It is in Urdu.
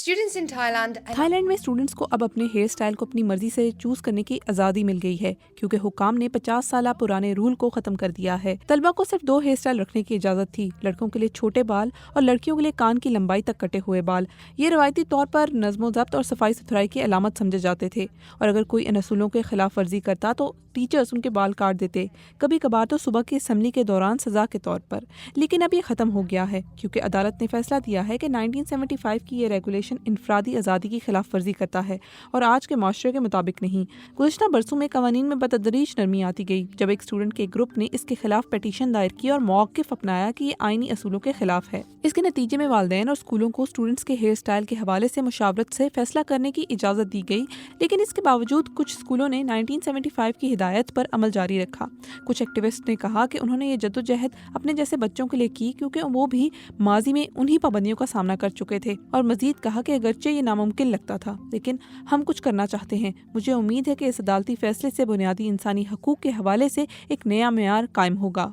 تھائی لینڈ میں اسٹوڈنٹس کو اب اپنے ہیئر اسٹائل کو اپنی مرضی سے چوز کرنے کی آزادی مل گئی ہے، کیونکہ حکام نے 50 سالہ پرانے رول کو ختم کر دیا ہے۔ طلبہ کو صرف 2 ہیئر اسٹائل رکھنے کی اجازت تھی، لڑکوں کے لیے چھوٹے بال اور لڑکیوں کے لیے کان کی لمبائی تک کٹے ہوئے بال۔ یہ روایتی طور پر نظم و ضبط اور صفائی ستھرائی کی علامت سمجھے جاتے تھے، اور اگر کوئی ان اصولوں کے خلاف ورزی کرتا تو ٹیچرز ان کے بال کاٹ دیتے، کبھی کبھار تو صبح کی اسمبلی کے دوران سزا کے طور پر۔ لیکن اب یہ ختم ہو گیا ہے، کیونکہ عدالت نے فیصلہ دیا ہے کہ 1975 کی یہ ریگولیشن انفرادی آزادی کی خلاف ورزی کرتا ہے اور آج کے معاشرے کے مطابق نہیں۔ گزشتہ برسوں میں قوانین میں بتدریج نرمی آتی گئی، جب ایک اسٹوڈنٹ کے گروپ نے اس کے خلاف پیٹیشن دائر کی اور موقف اپنایا کہ یہ آئینی اصولوں کے خلاف ہے۔ اس کے نتیجے میں والدین اور اسکولوں کو اسٹوڈنٹس کے ہیئر اسٹائل کے حوالے سے مشاورت سے فیصلہ کرنے کی اجازت دی گئی، لیکن اس کے باوجود کچھ اسکولوں نے 1975 کی ہدایت پر عمل جاری رکھا۔ کچھ ایکٹیوسٹ نے کہا کہ انہوں نے یہ جدوجہد اپنے جیسے بچوں کے لیے کی کیونکہ وہ بھی ماضی میں انہی پابندیوں کا سامنا کر چکے تھے، اور مزید کہا کہ اگرچہ یہ ناممکن لگتا تھا لیکن ہم کچھ کرنا چاہتے ہیں۔ مجھے امید ہے کہ اس عدالتی فیصلے سے بنیادی انسانی حقوق کے حوالے سے ایک نیا معیار قائم ہوگا۔